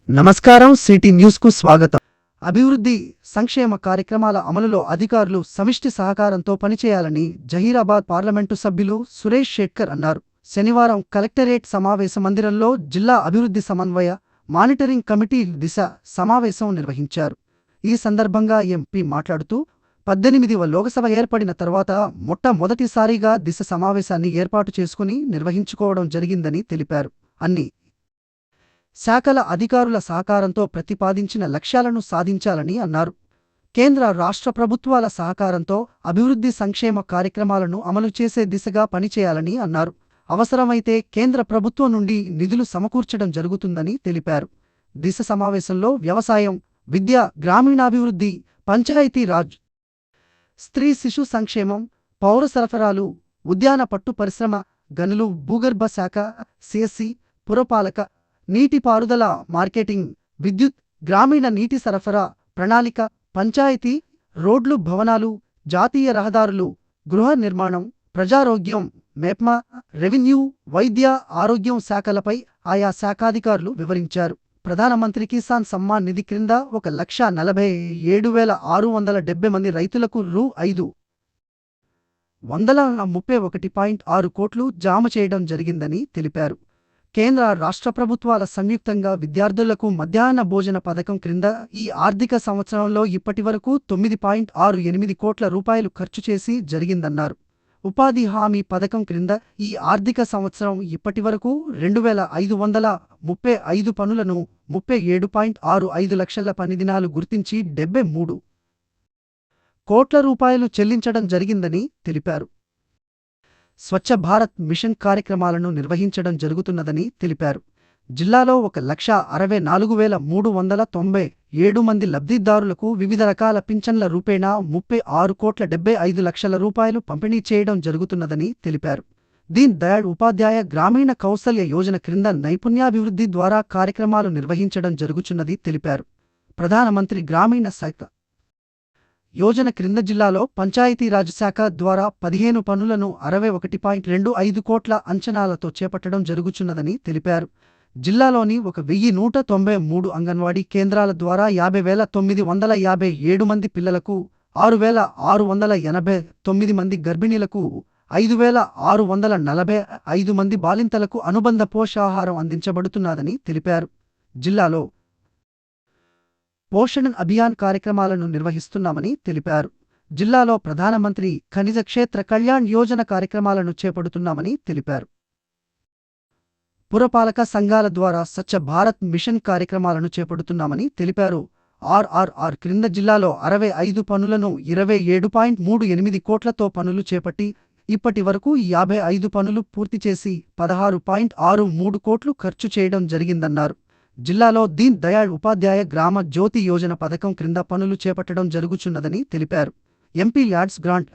నమస్కారం. City news కు స్వాగతం. అభివృద్ధి సంక్షేమ కార్యక్రమాల అమలులో అధికారులు సమిష్టి సహకారంతో పనిచేయాలని జహీరాబాద్ పార్లమెంటు సభ్యులు సురేష్ షెట్కర్ అన్నారు. శనివారం కలెక్టరేట్ సమావేశ మందిరంలో జిల్లా అభివృద్ధి సమన్వయ మానిటరింగ్ కమిటీ దిశ సమావేశం నిర్వహించారు. ఈ సందర్భంగా ఎంపీ మాట్లాడుతూ 18వ లోకసభ ఏర్పడిన తర్వాత మొట్టమొదటిసారిగా దిశ సమావేశాన్ని ఏర్పాటు చేసుకుని నిర్వహించుకోవడం జరిగిందని తెలిపారు. అన్ని శాఖల అధికారుల సహకారంతో ప్రతిపాదించిన లక్ష్యాలను సాధించాలని అన్నారు. కేంద్ర రాష్ట్ర ప్రభుత్వాల సహకారంతో అభివృద్ధి సంక్షేమ కార్యక్రమాలను అమలు చేసే దిశగా పనిచేయాలని అన్నారు. అవసరమైతే కేంద్ర ప్రభుత్వం నుండి నిధులు సమకూర్చడం జరుగుతుందని తెలిపారు. దిశ సమావేశంలో వ్యవసాయం, విద్య, గ్రామీణాభివృద్ధి, పంచాయతీ రాజ్, స్త్రీ శిశు సంక్షేమం, పౌర సరఫరాలు, ఉద్యాన పట్టు పరిశ్రమ, గనులు, భూగర్భ శాఖ, సిఎస్సి, పురపాలక, నీటిపారుదల, మార్కెటింగ్, విద్యుత్, గ్రామీణ నీటి సరఫరా, ప్రణాళిక, పంచాయతీ, రోడ్లు, భవనాలు, జాతీయ రహదారులు, గృహ నిర్మాణం, ప్రజారోగ్యం, మెప్మా, రెవెన్యూ, వైద్య, ఆరోగ్యం శాఖలపై ఆయా శాఖాధికారులు వివరించారు. ప్రధానమంత్రి కిసాన్ సమ్మాన్ నిధి క్రింద 1,47,670 మంది రైతులకు రూ.531.6 కోట్లు జామ చేయడం జరిగిందని తెలిపారు. కేంద్ర రాష్ట్ర ప్రభుత్వాల సంయుక్తంగా విద్యార్థులకు మధ్యాహ్న భోజన పథకం క్రింద ఈ ఆర్థిక సంవత్సరంలో ఇప్పటివరకు 9.68 కోట్ల రూపాయలు ఖర్చు చేసి జరిగిందన్నారు. ఉపాధి హామీ పథకం క్రింద ఈ ఆర్థిక సంవత్సరం ఇప్పటివరకు 2,535 పనులను 37.65 లక్షల పనిదినాలు గుర్తించి 73 కోట్ల రూపాయలు చెల్లించడం జరిగిందని తెలిపారు. స్వచ్ఛ భారత్ మిషన్ కార్యక్రమాలను నిర్వహించడం జరుగుతున్నదని తెలిపారు. జిల్లాలో 1,64,397 మంది లబ్ధిదారులకు వివిధ రకాల పింఛన్ల రూపేణా 36,75,00,000 రూపాయలు పంపిణీ చేయడం జరుగుతున్నదని తెలిపారు. దీన్ దయాళ్ ఉపాధ్యాయ గ్రామీణ కౌశల్య యోజన క్రింద నైపుణ్యాభివృద్ధి ద్వారా కార్యక్రమాలు నిర్వహించడం జరుగుతున్నది తెలిపారు. ప్రధానమంత్రి గ్రామీణ సహాయక యోజన క్రింద జిల్లాలో పంచాయతీరాజ్ శాఖ ద్వారా 15 పనులను 61.25 కోట్ల అంచనాలతో చేపట్టడం జరుగుతున్నదని తెలిపారు. జిల్లాలోని 1,193 అంగన్వాడీ కేంద్రాల ద్వారా 50,957 మంది పిల్లలకు, 6,689 మంది గర్భిణీలకు, 5,645 మంది బాలింతలకు అనుబంధ పోషాహారం అందించబడుతున్నదని తెలిపారు. జిల్లాలో పోషణ్ అభియాన్ కార్యక్రమాలను నిర్వహిస్తున్నామని తెలిపారు. జిల్లాలో ప్రధానమంత్రి ఖనిజ క్షేత్ర కళ్యాణ్ యోజన కార్యక్రమాలను చేపడుతున్నామని తెలిపారు. పురపాలక సంఘాల ద్వారా స్వచ్ఛ భారత్ మిషన్ కార్యక్రమాలను చేపడుతున్నామని తెలిపారు. ఆర్ఆర్ఆర్ క్రింద జిల్లాలో 65 పనులను 27.38 కోట్లతో పనులు చేపట్టి ఇప్పటి వరకు 55 పనులు పూర్తి చేసి 16.63 కోట్లు ఖర్చు చేయడం జరిగిందన్నారు. జిల్లాలో దీన్ దయాళ్ ఉపాధ్యాయ గ్రామ జ్యోతి యోజన పథకం క్రింద పనులు చేపట్టడం జరుగుచున్నదని తెలిపారు. ఎంపీ ల్యాడ్స్ గ్రాంట్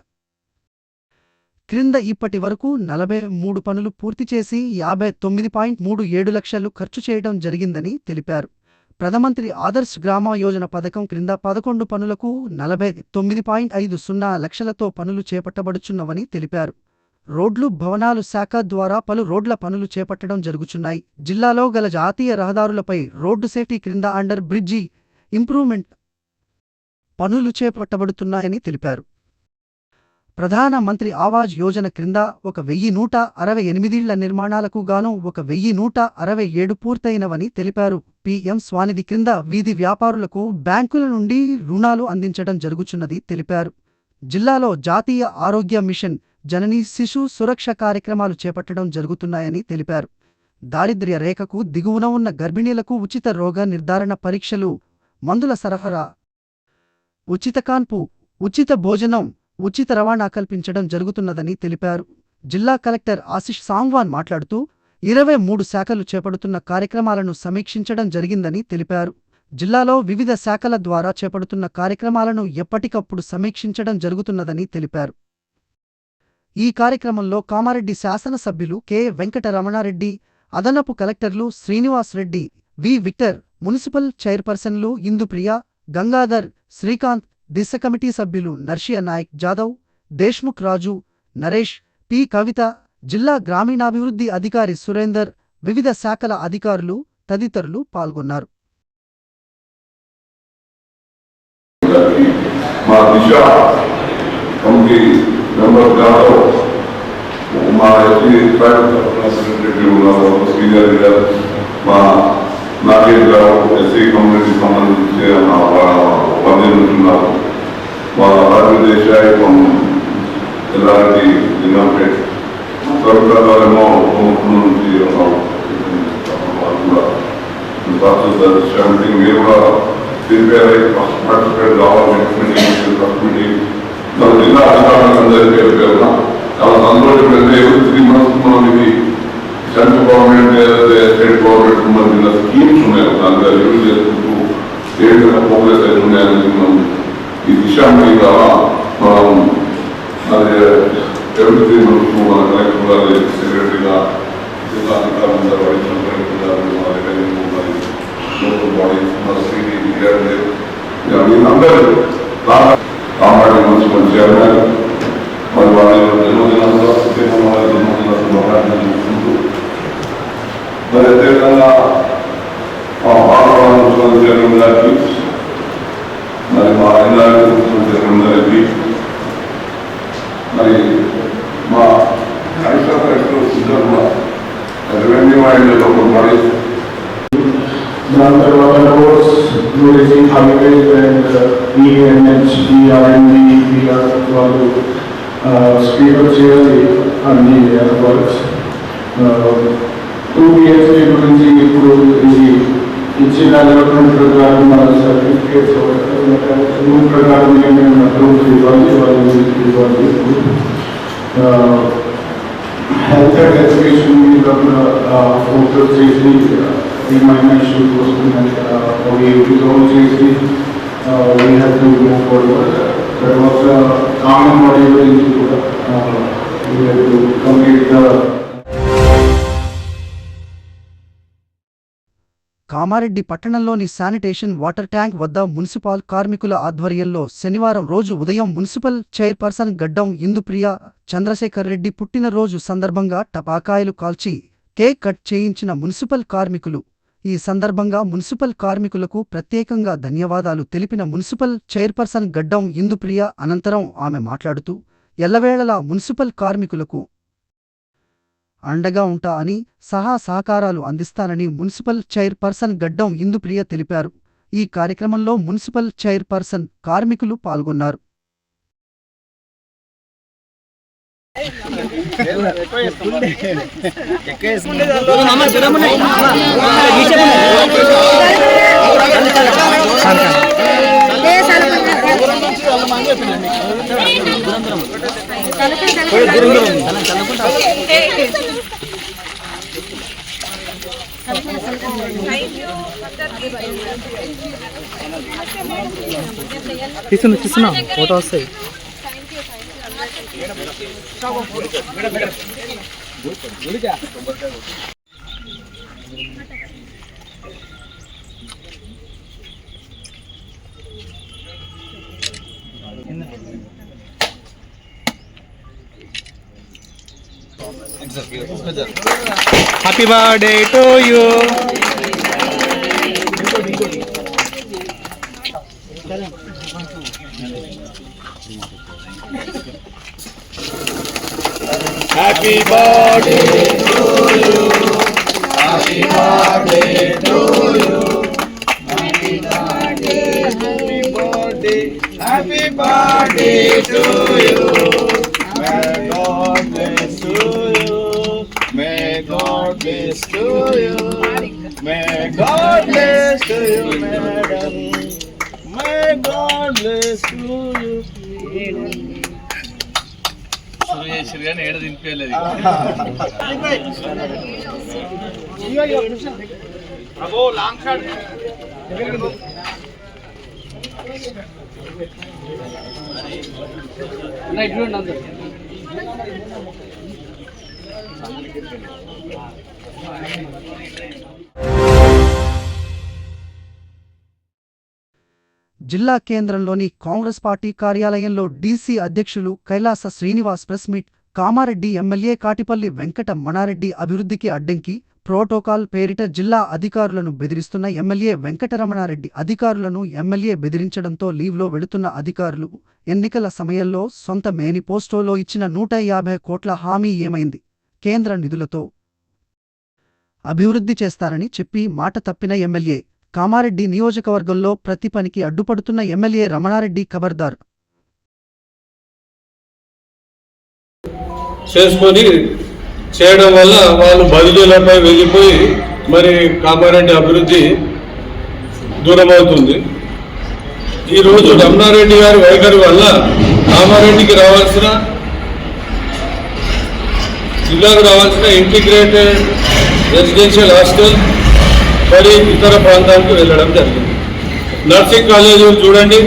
క్రింద ఇప్పటి వరకు 43 పనులు పూర్తి చేసి 59.37 లక్షలు ఖర్చు చేయడం జరిగిందని తెలిపారు. ప్రధానమంత్రి ఆదర్శ్ గ్రామ యోజన పథకం క్రింద 11 పనులకు 49.50 లక్షలతో పనులు చేపట్టబడుచున్నవని తెలిపారు. రోడ్లు, భవనాలు శాఖ ద్వారా పలు రోడ్ల పనులు చేపట్టడం జరుగుచున్నాయి. జిల్లాలో గల జాతీయ రహదారులపై రోడ్డు సేఫ్టీ క్రింద అండర్ బ్రిడ్జి ఇంప్రూవ్మెంట్ పనులు చేపట్టబడుతున్నాయని తెలిపారు. ప్రధాన మంత్రి ఆవాజ్ యోజన క్రింద 1,168 ఇళ్ల నిర్మాణాలకు గాను 1,167 పూర్తయినవని తెలిపారు. పీఎం స్వానిధి క్రింద వీధి వ్యాపారులకు బ్యాంకుల నుండి రుణాలు అందించడం జరుగుచున్నది తెలిపారు. జిల్లాలో జాతీయ ఆరోగ్య మిషన్, జననీ శిశు సురక్ష కార్యక్రమాలు చేపట్టడం జరుగుతున్నాయని తెలిపారు. దారిద్ర్య రేఖకు దిగువన ఉన్న గర్భిణీలకు ఉచిత రోగ నిర్ధారణ పరీక్షలు, మందుల సరఫరా, ఉచిత కాన్పు, ఉచిత భోజనం, ఉచిత రవాణా కల్పించడం జరుగుతున్నదని తెలిపారు. జిల్లా కలెక్టర్ ఆశిష్ సాంగ్వాన్ మాట్లాడుతూ 23 శాఖలు చేపడుతున్న కార్యక్రమాలను సమీక్షించడం జరిగిందని తెలిపారు. జిల్లాలో వివిధ శాఖల ద్వారా చేపడుతున్న కార్యక్రమాలను ఎప్పటికప్పుడు సమీక్షించడం జరుగుతున్నదని తెలిపారు. ఈ కార్యక్రమంలో కామారెడ్డి శాసనసభ్యులు కె వెంకటరమణారెడ్డి, అదనపు కలెక్టర్లు శ్రీనివాస్ రెడ్డి, వి విక్టర్, మున్సిపల్ చైర్పర్సన్లు ఇందుప్రియ, గంగాధర్, శ్రీకాంత్, దిశ కమిటీ సభ్యులు నర్షియా నాయక్ జాదవ్, దేశ్ముఖ్ రాజు, నరేష్, పి కవిత, జిల్లా గ్రామీణాభివృద్ధి అధికారి సురేందర్, వివిధ శాఖల అధికారులు తదితరులు పాల్గొన్నారు. మా దిశ కమిటీ మెంబర్ గారు మా ఎస్పీ సెక్రటరీ ఉన్నారు శ్రీగారి గారు, మా నాగేష్ గారు ఎస్సీ కమ్యూనిటీ సంబంధించి పనిచేస్తున్నారు, మా ఆంధ్రదేశాయ ఎలాంటి జిల్లాపేట సర్కారేమో నుంచి మీరు కూడా ప్రిపేర్ అయ్యి పార్టిసిపేట్ కావాలి. మన జిల్లా అధికారులందరికీ పేరున చాలా సంతోషమైంది. 3 months మనకి సెంట్రల్ గవర్నమెంట్ స్టేట్ గవర్నమెంట్ సంబంధించిన స్కీమ్స్ ఉన్నాయి, దాంట్లో యూజ్ చేసుకుంటూ ఏదైనా ప్రోగ్రెస్ అయితే ఉన్నాయని మనం ఈ దిశ మీద మనం అది every 3 months మన కలెక్టర్ గారు సెక్రటరీగా జిల్లా అధికారులు అడిషనల్ కలెక్టర్ గారు మన రెవెన్యూ మరి లోకల్ బాడీస్ మన సిటీ అందరూ కామారెడ్డి మున్సిపల్ చైర్మన్ మరి వాళ్ళ జన్మదినంలో జన్మదిన శుభాకాంక్షలు చెప్తుంటూ మరి అదేవిధంగా మా పాలవాడ మున్సిపల్ చైర్మన్ గారికి మరి మా ఐదారు మున్సిపల్ చైర్మన్ గారికి మరి మా అడిషనల్ కలెక్టర్ ఇద్దరు కూడా రెవెన్యూ అండ్ లోకల్ బాడీస్ దాని తర్వాత రోడ్స్ టూరిజం హైవేస్ అండ్ ఈఎన్హెచ్ ఈఆర్ఎండి వాళ్ళు స్పీకర్ చేయాలి అన్ని వర్క్స్ 2 BHK గురించి ఇప్పుడు ఇది ఇచ్చిన డెవలప్మెంట్ ప్రకారం మన సర్టిఫికేట్స్ రూల్ ప్రకారం ఏమైనా అప్రూవ్ ఇవ్వాలి వాళ్ళు ఇవ్వాలి. హెల్త్ అండ్ ఎడ్యుకేషన్ మీద ఫోకస్ చేసి ఏమైనా ఇష్యూస్ వస్తున్నాయి అవి రిజాల్వ్ చేసి we have to move forward. తర్వాత కామన్ బాడీ గురించి కూడా we have to complete the. Kamareddy పట్టణంలోని శానిటేషన్ వాటర్ ట్యాంక్ వద్ద మున్సిపల్ కార్మికుల ఆధ్వర్యంలో శనివారం రోజు ఉదయం మున్సిపల్ చైర్పర్సన్ గడ్డం ఇందుప్రియ చంద్రశేఖర్ రెడ్డి పుట్టినరోజు సందర్భంగా టపాకాయలు కాల్చి కేక్ కట్ చేయించిన మున్సిపల్ కార్మికులు. ఈ సందర్భంగా మున్సిపల్ కార్మికులకు ప్రత్యేకంగా ధన్యవాదాలు తెలిపిన మున్సిపల్ చైర్పర్సన్ గడ్డం ఇందుప్రియ అనంతరం ఆమె మాట్లాడుతూ ఎల్లవేళలా మున్సిపల్ కార్మికులకు అండగా ఉంటా అని సహకారాలు అందిస్తానని మున్సిపల్ చైర్పర్సన్ గడ్డం ఇందుప్రియ తెలిపారు. ఈ కార్యక్రమంలో మున్సిపల్ చైర్పర్సన్ కార్మికులు పాల్గొన్నారు. తీస్తున్నా ఫోటో వస్తాయి. Happy birthday to you. Happy birthday to you. Happy birthday to you. Happy birthday. Happy birthday. Happy birthday to you. May God bless you. May God bless to you. May God bless to you, madam. May God bless to you. శ్రీగానే ఏడ దింపేలేదు. అబ్బో long shot. Night చూడండి అందరూ. జిల్లా కేంద్రంలోని Congress party కార్యాలయంలో DC అధ్యక్షులు Kailasa Srinivas press meet. Kamareddy MLA Katipalli Venkata Manareddy అభివృద్ధికి అడ్డంకి, ప్రోటోకాల్ పేరిట జిల్లా అధికారులను బెదిరిస్తున్న ఎమ్మెల్యే వెంకటరమణారెడ్డి. అధికారులను ఎమ్మెల్యే బెదిరించడంతో లీవ్లో వెళుతున్న అధికారులు ఎన్నికల సమయంలో సొంత మేనిఫెస్టోలో ఇచ్చిన 150 కోట్ల హామీ ఏమైంది? కేంద్ర నిధులతో అభివృద్ధి చేస్తారని చెప్పి మాట తప్పిన ఎమ్మెల్యే. కామారెడ్డి నియోజకవర్గంలో ప్రతి పనికి అడ్డుపడుతున్న ఎమ్మెల్యే రమణారెడ్డి ఖబర్దార్. చేసుకొని చేయడం వల్ల వాళ్ళు బదిలీలపై వెళ్ళిపోయి మరి కామారెడ్డి అభివృద్ధి దూరమవుతుంది. ఈరోజు రమణారెడ్డి గారి వైఖరి వల్ల కామారెడ్డికి రావాల్సిన జిల్లాకు రావాల్సిన ఇంటిగ్రేటెడ్ రెసిడెన్షియల్ హాస్టల్ మరి ఇతర ప్రాంతాలకు వెళ్ళడం జరిగింది. నర్సింగ్ కాలేజీలు చూడండి,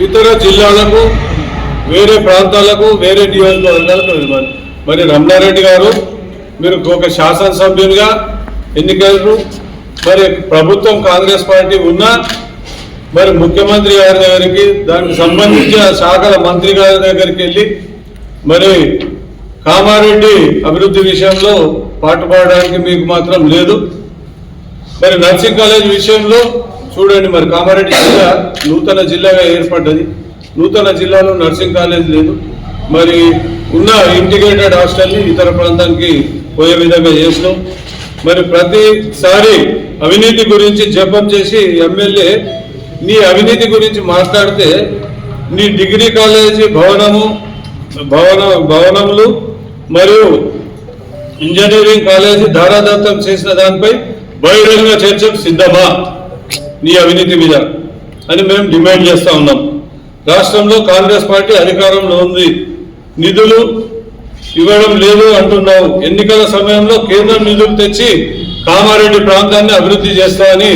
ఇతర జిల్లాలకు, వేరే ప్రాంతాలకు, వేరే నియోజకవర్గాలకు వెళ్ళాలి. మరి రమణారెడ్డి గారు మీరు ఒక శాసనసభ్యునిగా ఎన్నికలు, మరి ప్రభుత్వం కాంగ్రెస్ పార్టీ ఉన్నా మరి ముఖ్యమంత్రి గారి దగ్గరికి దానికి సంబంధించిన శాఖల మంత్రి గారి దగ్గరికి వెళ్ళి మరి కామారెడ్డి అభివృద్ధి విషయంలో పాటుపడడానికి మీకు మాత్రం లేదు. మరి నర్సింగ్ కాలేజ్ విషయంలో చూడండి, మరి కామారెడ్డి జిల్లా నూతన జిల్లాగా ఏర్పడ్డది. నూతన జిల్లాలో నర్సింగ్ కాలేజ్ లేదు. మరి ఉన్న ఇంటిగ్రేటెడ్ హాస్టల్ని ఇతర ప్రాంతానికి పోయే విధంగా చేసినాం. మరి ప్రతిసారి అవినీతి గురించి జపం చేసి ఎమ్మెల్యే నీ అవినీతి గురించి మాట్లాడితే నీ డిగ్రీ కాలేజీ భవనములు మరియు ఇంజనీరింగ్ కాలేజీ ధారాదత్తం చేసిన దానిపై బహిరంగ చర్చకు సిద్ధమా నీ అవినీతి మీద అని మేము డిమాండ్ చేస్తా ఉన్నాం. రాష్ట్రంలో కాంగ్రెస్ పార్టీ అధికారంలో ఉంది, నిధులు ఇవ్వడం లేదు అంటున్నావు. ఎన్నికల సమయంలో కేంద్రం నిధులు తెచ్చి కామారెడ్డి ప్రాంతాన్ని అభివృద్ధి చేస్తామని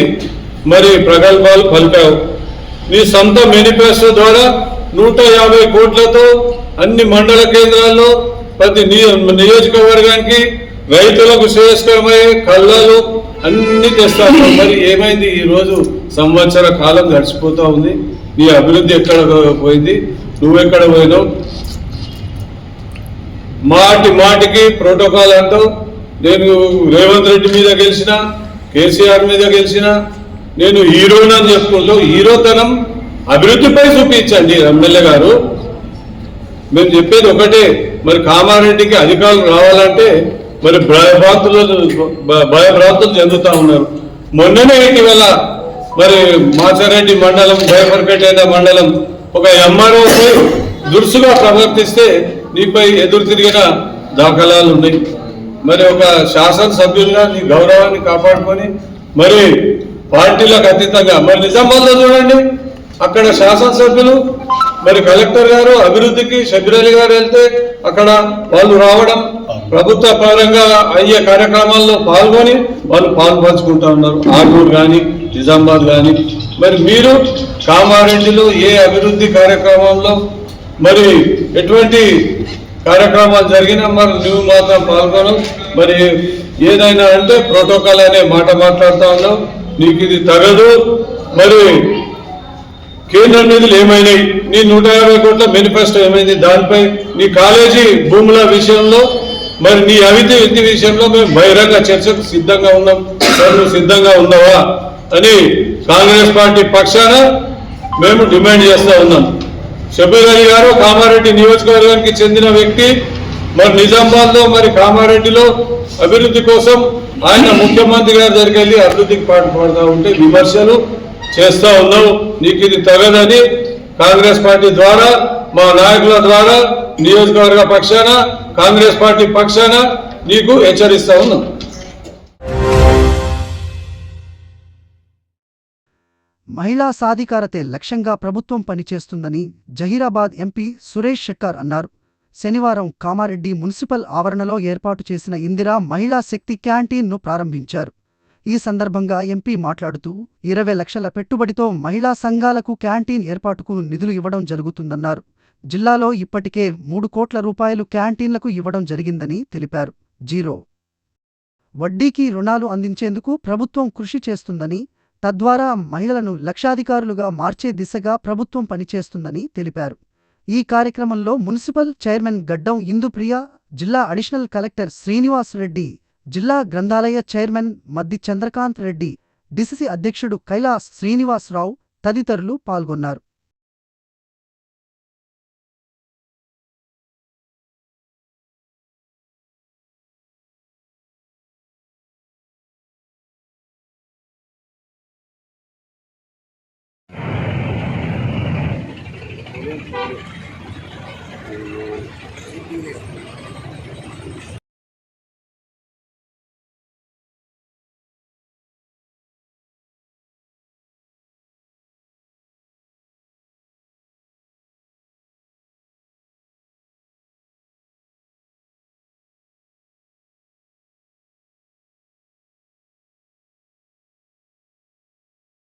మరి ప్రగల్భాలు పలికావు. నీ సొంత మేనిఫెస్టో ద్వారా 150 కోట్లతో అన్ని మండల కేంద్రాల్లో ప్రతి నియోజకవర్గానికి రైతులకు శ్రేయస్కరమయ్యే కళ్ళలు అన్ని తెస్తాను. మరి ఏమైంది? ఈరోజు సంవత్సర కాలం గడిచిపోతా ఉంది. నీ అభివృద్ధి ఎక్కడ పోయింది? నువ్వెక్కడ పోయినావు? మాటికి ప్రోటోకాల్ అంటావు. నేను రేవంత్ రెడ్డి మీద గెలిచిన, కేసీఆర్ మీద గెలిచిన, నేను హీరోనని చెప్పుకుంటూ హీరోతనం అభివృద్ధిపై చూపించండి ఎమ్మెల్యే గారు. మేము చెప్పేది ఒకటే, మరి కామారెడ్డికి అధికారులు రావాలంటే మరి భయభ్రాంతులు చెందుతా ఉన్నారు. మొన్ననే ఇటీవల మరి మాచారెడ్డి మండలం, భయపరకటైన మండలం ఒక ఎంఆర్ఓ దురుసుగా ప్రవర్తిస్తే నీపై ఎదురు తిరిగిన దాఖలాలు ఉన్నాయి. మరి ఒక శాసనసభ్యులుగా నీ గౌరవాన్ని కాపాడుకొని మరి పార్టీలకు అతీతంగా మరి నిజామాబాద్లో చూడండి, అక్కడ శాసనసభ్యులు మరి కలెక్టర్ గారు అభివృద్ధికి షబీర్ అలీ గారు వెళ్తే అక్కడ వాళ్ళు రావడం, ప్రభుత్వ పరంగా అయ్యే కార్యక్రమాల్లో పాల్గొని వాళ్ళు పాల్పంచుకుంటా ఉన్నారు. ఆర్మూర్ కానీ నిజామాబాద్ కానీ. మరి మీరు కామారెడ్డిలో ఏ అభివృద్ధి కార్యక్రమంలో మరి ఎటువంటి కార్యక్రమాలు జరిగినా మరి నువ్వు మాత్రం పాల్గొనవు. మరి ఏదైనా అంటే ప్రోటోకాల్ అనే మాట మాట్లాడుతూ ఉన్నావు. నీకు ఇది తగదు. మరి కేంద్ర నిధులు ఏమైనాయి? నీ 150 కోట్ల మేనిఫెస్టో ఏమైంది? దానిపై నీ కాలేజీ భూముల విషయంలో మరి నీ అవినీతి విషయంలో మేము బహిరంగ చర్చకు సిద్ధంగా ఉన్నాం. నువ్వు సిద్ధంగా ఉన్నావా అని కాంగ్రెస్ పార్టీ పక్షాన మేము డిమాండ్ చేస్తూ ఉన్నాం. షబీర్ అలీ గారు కామారెడ్డి నియోజకవర్గానికి చెందిన వ్యక్తి. మరి నిజామాబాద్లో మరి కామారెడ్డిలో అభివృద్ధి కోసం ఆయన ముఖ్యమంత్రి గారి దగ్గరికి వెళ్ళి అభివృద్ధికి పాటుపడుతూ ఉంటే విమర్శలు చేస్తూ ఉన్నావు. నీకు ఇది తగదని కాంగ్రెస్ పార్టీ ద్వారా, మా నాయకుల ద్వారా, నియోజకవర్గ పక్షాన, కాంగ్రెస్ పార్టీ పక్షాన నీకు హెచ్చరిస్తా ఉన్నాం. మహిళా సాధికారతే లక్ష్యంగా ప్రభుత్వం పనిచేస్తుందని జహీరాబాద్ ఎంపీ సురేష్ షెట్కార్ అన్నారు. శనివారం కామారెడ్డి మున్సిపల్ ఆవరణలో ఏర్పాటు చేసిన ఇందిరా మహిళా శక్తి క్యాంటీన్ను ప్రారంభించారు. ఈ సందర్భంగా ఎంపీ మాట్లాడుతూ 20 లక్షల పెట్టుబడితో మహిళా సంఘాలకు క్యాంటీన్ ఏర్పాటుకు నిధులు ఇవ్వడం జరుగుతుందన్నారు. జిల్లాలో ఇప్పటికే 3 కోట్ల రూపాయలు క్యాంటీన్లకు ఇవ్వడం జరిగిందని తెలిపారు. 0 వడ్డీకి రుణాలు అందించేందుకు ప్రభుత్వం కృషి చేస్తుందని, తద్వారా మహిళలను లక్షాధికారులుగా మార్చే దిశగా ప్రభుత్వం పనిచేస్తుందని తెలిపారు. ఈ కార్యక్రమంలో మున్సిపల్ చైర్మన్ గడ్డం ఇందుప్రియ, జిల్లా అడిషనల్ కలెక్టర్ శ్రీనివాస్ రెడ్డి, జిల్లా గ్రంథాలయ చైర్మన్ మద్ది చంద్రకాంత్ రెడ్డి, డిసిసి అధ్యక్షుడు కైలాస్ శ్రీనివాసరావు తదితరులు పాల్గొన్నారు.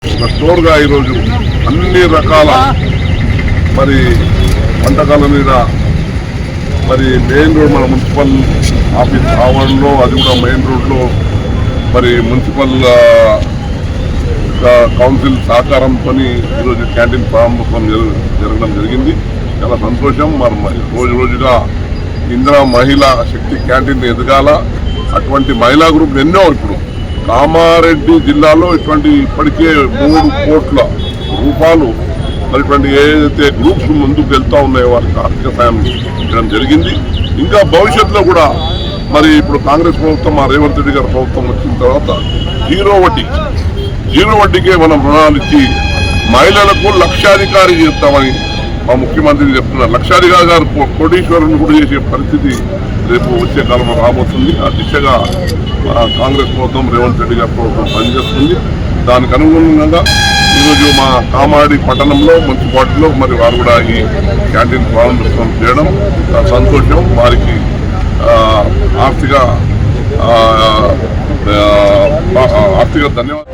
ఒక స్టోర్గా ఈరోజు అన్ని రకాల మరి వంటకాల మీద మరి మెయిన్ రోడ్ మన మున్సిపల్ ఆఫీస్ ఆవరణలో, అది కూడా మెయిన్ రోడ్లో మరి మున్సిపల్ కౌన్సిల్ సహకారంతో ఈరోజు క్యాంటీన్ ప్రారంభోత్సవం జరగడం జరిగింది. చాలా సంతోషం. మరి రోజు రోజుగా ఇందిరా మహిళా శక్తి క్యాంటీన్ ఎదగాల. అటువంటి మహిళా గ్రూపులు ఎన్నో ఇప్పుడు కామారెడ్డి జిల్లాలో ఇప్పటికే 3 కోట్ల రూపాయలు మరి ఇటువంటి ఏదైతే గ్రూప్స్ ముందుకు వెళ్తా ఉన్నాయో వారికి ఆర్థిక సాయం చేయడం జరిగింది. ఇంకా భవిష్యత్తులో కూడా మరి ఇప్పుడు కాంగ్రెస్ ప్రభుత్వం, మా రేవంత్ రెడ్డి గారి ప్రభుత్వం వచ్చిన తర్వాత జీరో వడ్డీకే మనం రుణాలు ఇచ్చి మహిళలకు లక్షాధికారి చేస్తామని మా ముఖ్యమంత్రి చెప్తున్నారు. లక్షాధికారి గారు కోటీశ్వరుని కూడా చేసే పరిస్థితి రేపు వచ్చే కాలంలో రాబోతుంది. ఆ దిశగా కాంగ్రెస్ ప్రభుత్వం, రేవంత్ రెడ్డి గారి ప్రభుత్వం పనిచేస్తుంది. దానికి అనుగుణంగా ఈరోజు మా కామారెడ్డి పట్టణంలో మున్సిపాలిటీలో మరి వారు కూడా ఈ క్యాంటీన్ ప్రారంభోత్సవం చేయడం సంతోషం. వారికి ఆర్థిక ధన్యవాదాలు.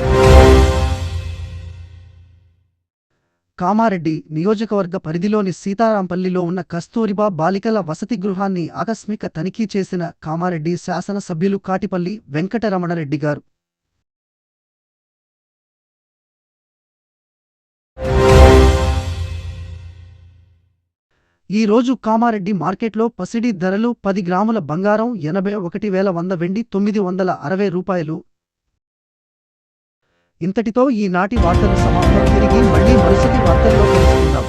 కామారెడ్డి నియోజకవర్గ పరిధిలోని సీతారాంపల్లిలో ఉన్న కస్తూరిబా బాలికల వసతి గృహాన్ని ఆకస్మిక తనిఖీ చేసిన కామారెడ్డి శాసనసభ్యులు కాటిపల్లి వెంకటరమణరెడ్డి గారు. ఈ రోజు కామారెడ్డి మార్కెట్లో పసిడి ధరలు 10 గ్రాముల బంగారం 81,100 వెండి 960 రూపాయలు. ఇంతటితో ఈనాటి వార్తలు సమాప్తం. తిరిగి మళ్ళీ మరుసటి వార్తల్లో కలుసుకుందాం.